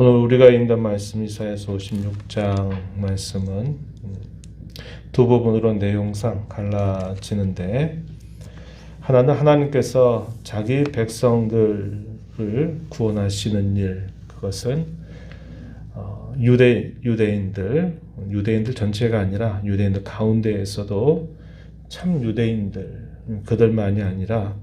오늘 우리가 읽는 말씀 이사야서 56장 말씀은 두 부분으로 내용상 갈라지는데, 하나는 하나님께서 자기 백성들을 구원하시는 일, 그것은 유대인들 전체가 아니라 유대인들 가운데에서도 참 유대인들, 그들만이 아니라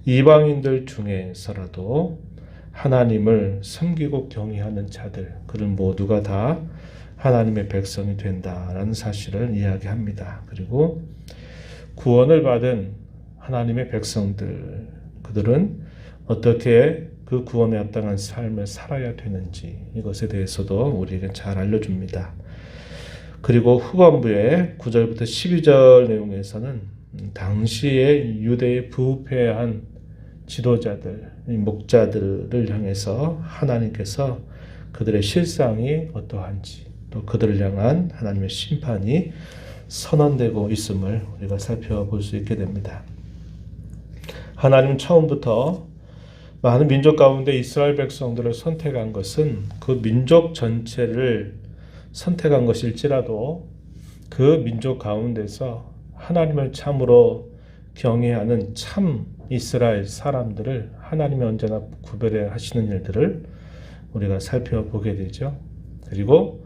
이방인들 중에서라도 하나님을 섬기고 경외하는 자들, 그들 모두가 다 하나님의 백성이 된다라는 사실을 이야기합니다. 그리고 구원을 받은 하나님의 백성들, 그들은 어떻게 그 구원에 합당한 삶을 살아야 되는지, 이것에 대해서도 우리에게 잘 알려줍니다. 그리고 후반부에 9절부터 12절 내용에서는 당시에 유대에 부패한 지도자들, 목자들을 향해서 하나님께서 그들의 실상이 어떠한지, 또 그들을 향한 하나님의 심판이 선언되고 있음을 우리가 살펴볼 수 있게 됩니다. 하나님은 처음부터 많은 민족 가운데 이스라엘 백성들을 선택한 것은 그 민족 전체를 선택한 것일지라도 그 민족 가운데서 하나님을 참으로 경외하는 참 이스라엘 사람들을 하나님이 언제나 구별해 하시는 일들을 우리가 살펴보게 되죠. 그리고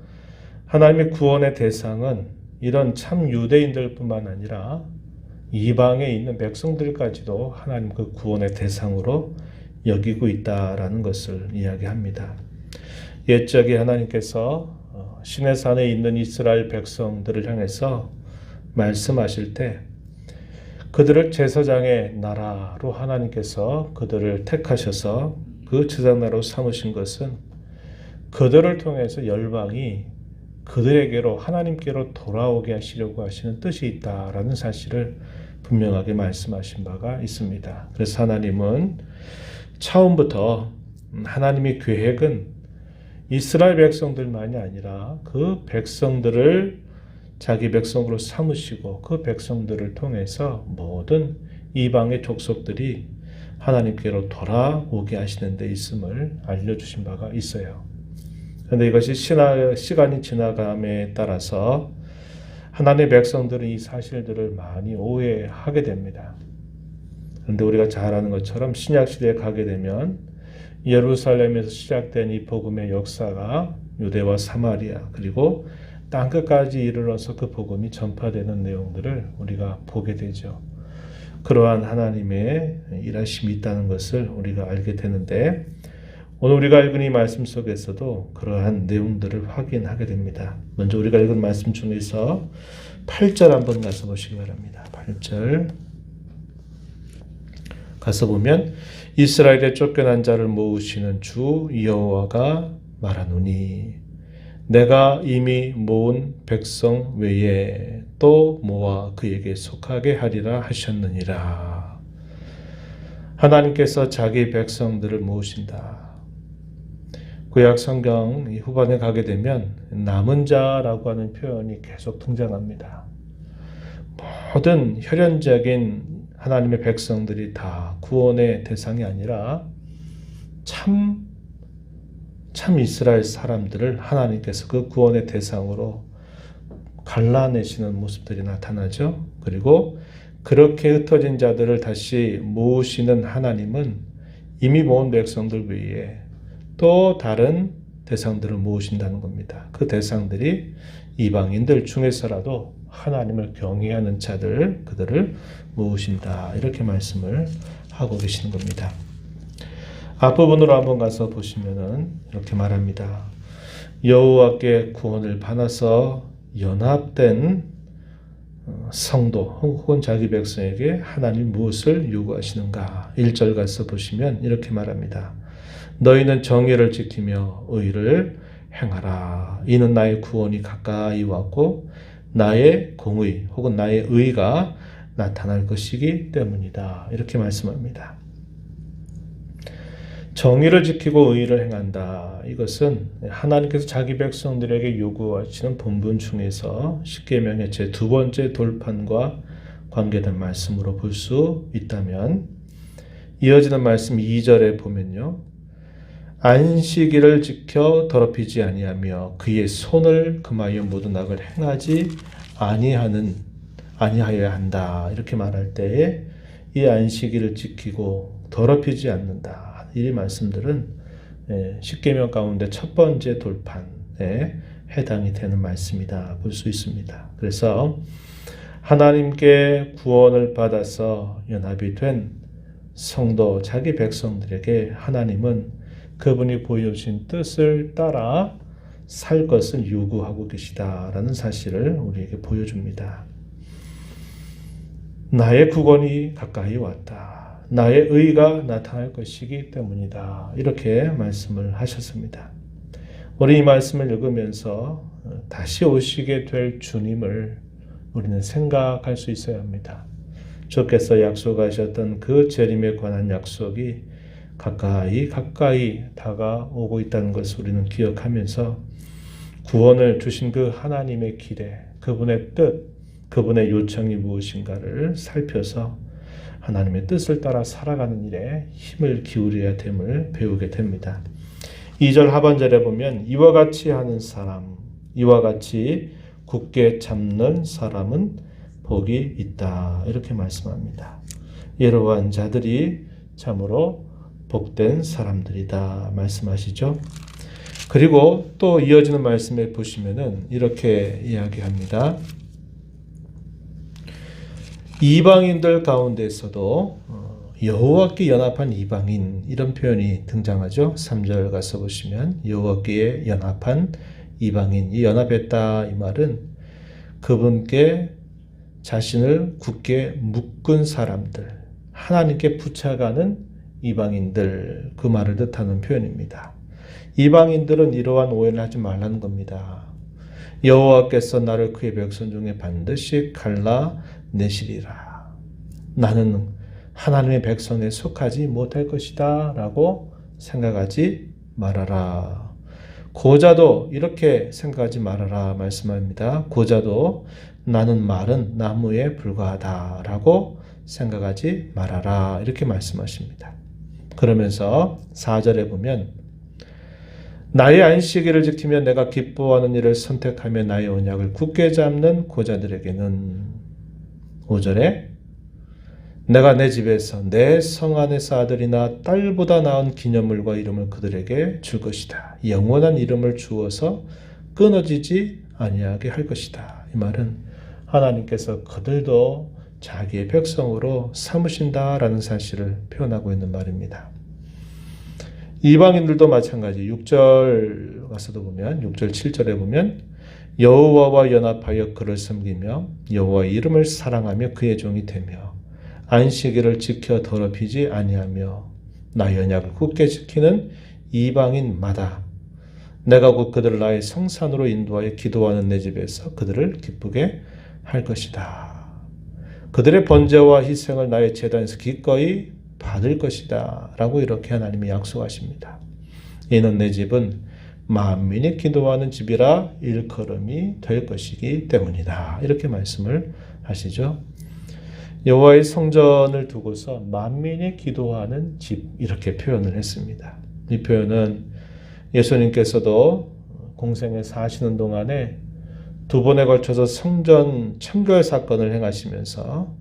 하나님의 구원의 대상은 이런 참 유대인들뿐만 아니라 이방에 있는 백성들까지도 하나님 그 구원의 대상으로 여기고 있다라는 것을 이야기합니다. 옛적에 하나님께서 시내산에 있는 이스라엘 백성들을 향해서 말씀하실 때 그들을 제사장의 나라로 하나님께서 그들을 택하셔서 그 제사장나라로 삼으신 것은 그들을 통해서 열방이 그들에게로 하나님께로 돌아오게 하시려고 하시는 뜻이 있다라는 사실을 분명하게 말씀하신 바가 있습니다. 그래서 하나님은 처음부터 하나님의 계획은 이스라엘 백성들만이 아니라 그 백성들을 자기 백성으로 삼으시고 그 백성들을 통해서 모든 이방의 족속들이 하나님께로 돌아오게 하시는 데 있음을 알려주신 바가 있어요. 그런데 이것이 시간이 지나감에 따라서 하나님의 백성들은 이 사실들을 많이 오해하게 됩니다. 그런데 우리가 잘 아는 것처럼 신약시대에 가게 되면 예루살렘에서 시작된 이 복음의 역사가 유대와 사마리아 그리고 땅끝까지 이르러서 그 복음이 전파되는 내용들을 우리가 보게 되죠. 그러한 하나님의 일하심이 있다는 것을 우리가 알게 되는데, 오늘 우리가 읽은 이 말씀 속에서도 그러한 내용들을 확인하게 됩니다. 먼저 우리가 읽은 말씀 중에서 8절 한번 가서 보시기 바랍니다. 8절 가서 보면 이스라엘의 쫓겨난 자를 모으시는 주 여호와가 말하노니 내가 이미 모은 백성 외에 또 모아 그에게 속하게 하리라 하셨느니라. 하나님께서 자기 백성들을 모으신다. 구약 성경 후반에 가게 되면 남은 자라고 하는 표현이 계속 등장합니다. 모든 혈연적인 하나님의 백성들이 다 구원의 대상이 아니라 참 이스라엘 사람들을 하나님께서 그 구원의 대상으로 갈라내시는 모습들이 나타나죠. 그리고 그렇게 흩어진 자들을 다시 모으시는 하나님은 이미 모은 백성들 외에 또 다른 대상들을 모으신다는 겁니다. 그 대상들이 이방인들 중에서라도 하나님을 경외하는 자들, 그들을 모으신다. 이렇게 말씀을 하고 계시는 겁니다. 앞부분으로 한번 가서 보시면은 이렇게 말합니다. 여호와께 구원을 받아서 연합된 성도 혹은 자기 백성에게 하나님 무엇을 요구하시는가? 1절 가서 보시면 이렇게 말합니다. 너희는 정의를 지키며 의를 행하라. 이는 나의 구원이 가까이 왔고 나의 공의 혹은 나의 의가 나타날 것이기 때문이다. 이렇게 말씀합니다. 정의를 지키고 의를 행한다. 이것은 하나님께서 자기 백성들에게 요구하시는 본분 중에서 십계명의 제 두 번째 돌판과 관계된 말씀으로 볼 수 있다면, 이어지는 말씀 2절에 보면요. 안식일을 지켜 더럽히지 아니하며 그의 손을 금하여 모든 악을 행하지 아니하여야 한다. 이렇게 말할 때에 이 안식일을 지키고 더럽히지 않는다. 이 말씀들은 십계명 가운데 첫 번째 돌판에 해당이 되는 말씀이다 볼 수 있습니다. 그래서 하나님께 구원을 받아서 연합이 된 성도 자기 백성들에게 하나님은 그분이 보여주신 뜻을 따라 살 것을 요구하고 계시다라는 사실을 우리에게 보여줍니다. 나의 구원이 가까이 왔다. 나의 의가 나타날 것이기 때문이다. 이렇게 말씀을 하셨습니다. 우리 이 말씀을 읽으면서 다시 오시게 될 주님을 우리는 생각할 수 있어야 합니다. 주께서 약속하셨던 그 재림에 관한 약속이 가까이 다가오고 있다는 것을 우리는 기억하면서 구원을 주신 그 하나님의 기대, 그분의 뜻, 그분의 요청이 무엇인가를 살펴서 하나님의 뜻을 따라 살아가는 일에 힘을 기울여야 됨을 배우게 됩니다. 2절 하반절에 보면 이와 같이 하는 사람, 이와 같이 굳게 잡는 사람은 복이 있다. 이렇게 말씀합니다. 이러한 자들이 참으로 복된 사람들이다 말씀하시죠. 그리고 또 이어지는 말씀에 보시면은 이렇게 이야기합니다. 이방인들 가운데서도 여호와께 연합한 이방인 이런 표현이 등장하죠. 3절 가서 보시면 여호와께 연합한 이방인이 연합했다 이 말은 그분께 자신을 굳게 묶은 사람들, 하나님께 붙여가는 이방인들 그 말을 뜻하는 표현입니다. 이방인들은 이러한 오해를 하지 말라는 겁니다. 여호와께서 나를 그의 백성 중에 반드시 갈라내시리라. 나는 하나님의 백성에 속하지 못할 것이다 라고 생각하지 말아라. 고자도 이렇게 생각하지 말아라 말씀합니다. 고자도 나는 마른 나무에 불과하다 라고 생각하지 말아라 이렇게 말씀하십니다. 그러면서 4절에 보면 나의 안식일을 지키며 내가 기뻐하는 일을 선택하며 나의 언약을 굳게 잡는 고자들에게는 5절에 내가 내 집에서 내 성 안에서 아들이나 딸보다 나은 기념물과 이름을 그들에게 줄 것이다. 영원한 이름을 주어서 끊어지지 아니하게 할 것이다. 이 말은 하나님께서 그들도 자기의 백성으로 삼으신다라는 사실을 표현하고 있는 말입니다. 이방인들도 마찬가지 6절 가서도 보면 6절 7절에 보면 여호와와 연합하여 그를 섬기며 여호와의 이름을 사랑하며 그의 종이 되며 안식일을 지켜 더럽히지 아니하며 나의 언약을 굳게 지키는 이방인마다 내가 곧 그들을 나의 성산으로 인도하여 기도하는 내 집에서 그들을 기쁘게 할 것이다. 그들의 번제와 희생을 나의 제단에서 기꺼이 받을 것이다 라고 이렇게 하나님이 약속하십니다. 이는 내 집은 만민이 기도하는 집이라 일컬음이 될 것이기 때문이다. 이렇게 말씀을 하시죠. 여호와의 성전을 두고서 만민이 기도하는 집 이렇게 표현을 했습니다. 이 표현은 예수님께서도 공생에 사시는 동안에 두 번에 걸쳐서 성전 청결 사건을 행하시면서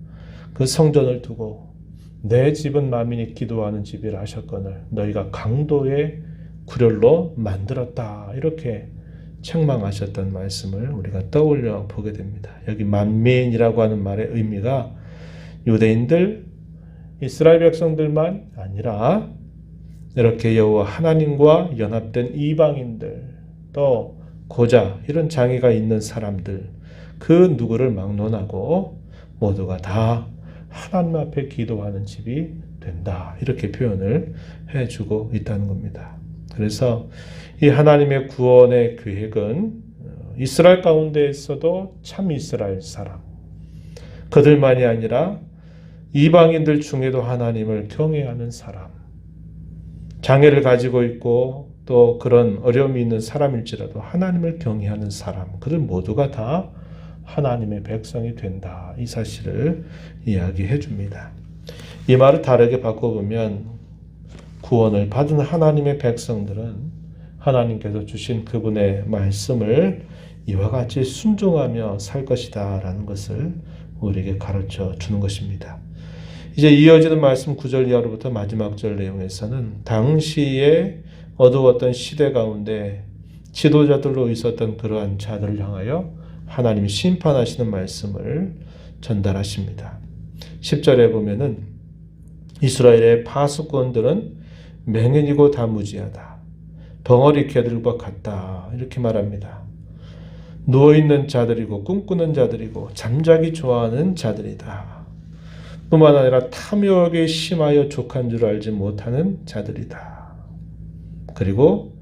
그 성전을 두고 내 집은 만민이 기도하는 집이라 하셨거늘 너희가 강도의 구렬로 만들었다 이렇게 책망하셨던 말씀을 우리가 떠올려 보게 됩니다. 여기 만민이라고 하는 말의 의미가 유대인들, 이스라엘 백성들만 아니라 이렇게 여호와 하나님과 연합된 이방인들 또 고자 이런 장애가 있는 사람들 그 누구를 막론하고 모두가 다 하나님 앞에 기도하는 집이 된다 이렇게 표현을 해주고 있다는 겁니다. 그래서 이 하나님의 구원의 계획은 이스라엘 가운데에서도 참 이스라엘 사람 그들만이 아니라 이방인들 중에도 하나님을 경외하는 사람 장애를 가지고 있고 또 그런 어려움이 있는 사람일지라도 하나님을 경외하는 사람 그들 모두가 다 하나님의 백성이 된다. 이 사실을 이야기해 줍니다. 이 말을 다르게 바꿔보면 구원을 받은 하나님의 백성들은 하나님께서 주신 그분의 말씀을 이와 같이 순종하며 살 것이다 라는 것을 우리에게 가르쳐 주는 것입니다. 이제 이어지는 말씀 9절 이하로부터 마지막 절 내용에서는 당시에 어두웠던 시대 가운데 지도자들로 있었던 그러한 자들을 향하여 하나님이 심판하시는 말씀을 전달하십니다. 10절에 보면은 이스라엘의 파수꾼들은 맹인이고 다 무지하다. 벙어리 개들과 같다. 이렇게 말합니다. 누워있는 자들이고 꿈꾸는 자들이고 잠자기 좋아하는 자들이다. 뿐만 아니라 탐욕에 심하여 족한 줄 알지 못하는 자들이다. 그리고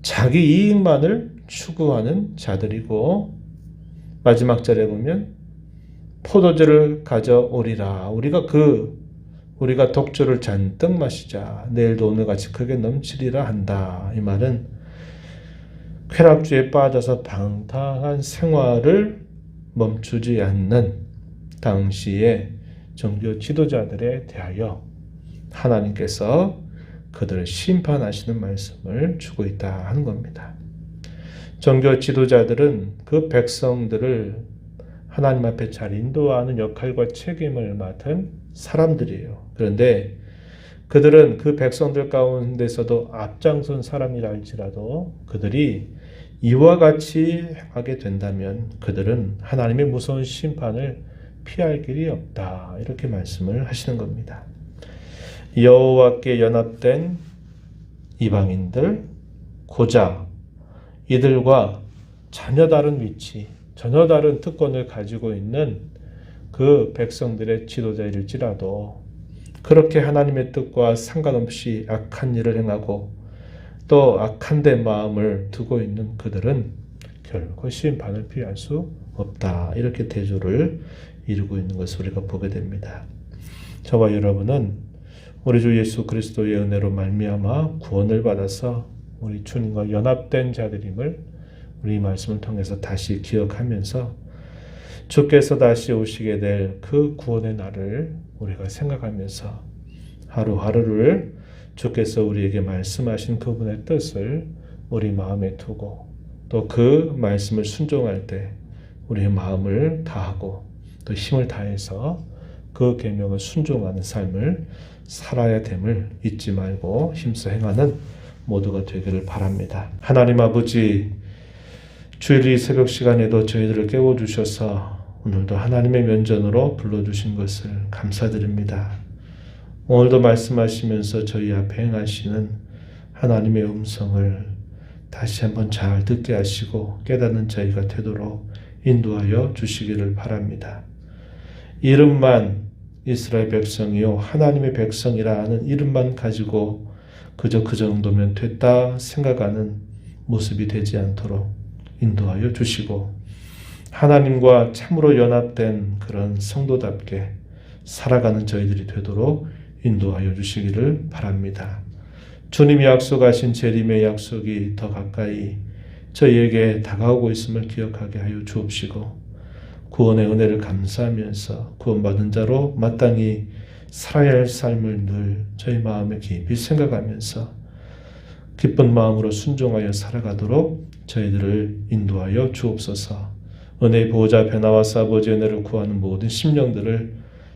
자기 이익만을 추구하는 자들이고 마지막 절에 보면 포도주를 가져오리라. 우리가 독주를 잔뜩 마시자. 내일도 오늘같이 크게 넘치리라 한다. 이 말은 쾌락주에 빠져서 방탕한 생활을 멈추지 않는 당시의 종교 지도자들에 대하여 하나님께서 그들을 심판하시는 말씀을 주고 있다 하는 겁니다. 종교 지도자들은 그 백성들을 하나님 앞에 잘 인도하는 역할과 책임을 맡은 사람들이에요. 그런데 그들은 그 백성들 가운데서도 앞장선 사람이라 할지라도 그들이 이와 같이 하게 된다면 그들은 하나님의 무서운 심판을 피할 길이 없다. 이렇게 말씀을 하시는 겁니다. 여호와께 연합된 이방인들, 고작 이들과 전혀 다른 위치, 전혀 다른 특권을 가지고 있는 그 백성들의 지도자일지라도 그렇게 하나님의 뜻과 상관없이 악한 일을 행하고 또 악한 데 마음을 두고 있는 그들은 결코 심판을 피할 수 없다. 이렇게 대조를 이루고 있는 것을 우리가 보게 됩니다. 저와 여러분은 우리 주 예수 그리스도의 은혜로 말미암아 구원을 받아서 우리 주님과 연합된 자들임을 우리 말씀을 통해서 다시 기억하면서 주께서 다시 오시게 될 그 구원의 날을 우리가 생각하면서 하루하루를 주께서 우리에게 말씀하신 그분의 뜻을 우리 마음에 두고 또 그 말씀을 순종할 때 우리의 마음을 다하고 또 힘을 다해서 그 계명을 순종하는 삶을 살아야 됨을 잊지 말고 힘써 행하는 모두가 되기를 바랍니다. 하나님 아버지, 주일 이 새벽 시간에도 저희들을 깨워주셔서 오늘도 하나님의 면전으로 불러주신 것을 감사드립니다. 오늘도 말씀하시면서 저희 앞에 행하시는 하나님의 음성을 다시 한번 잘 듣게 하시고 깨닫는 저희가 되도록 인도하여 주시기를 바랍니다. 이름만 이스라엘 백성이요 하나님의 백성이라 하는 이름만 가지고 그저 그 정도면 됐다 생각하는 모습이 되지 않도록 인도하여 주시고 하나님과 참으로 연합된 그런 성도답게 살아가는 저희들이 되도록 인도하여 주시기를 바랍니다. 주님이 약속하신 재림의 약속이 더 가까이 저희에게 다가오고 있음을 기억하게 하여 주옵시고 구원의 은혜를 감사하면서 구원받은 자로 마땅히 살아야 할 삶을 늘 저희 마음에 깊이 생각하면서 기쁜 마음으로 순종하여 살아가도록 저희들을 인도하여 주옵소서. 은혜의 보호자 베나와스 아버지의 은혜를 구하는 모든 심령들을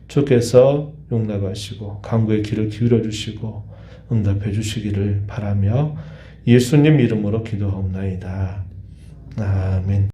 주께서 용납하시고 간구의 귀를 기울여 주시고 응답해 주시기를 바라며 예수님 이름으로 기도하옵나이다. 아멘.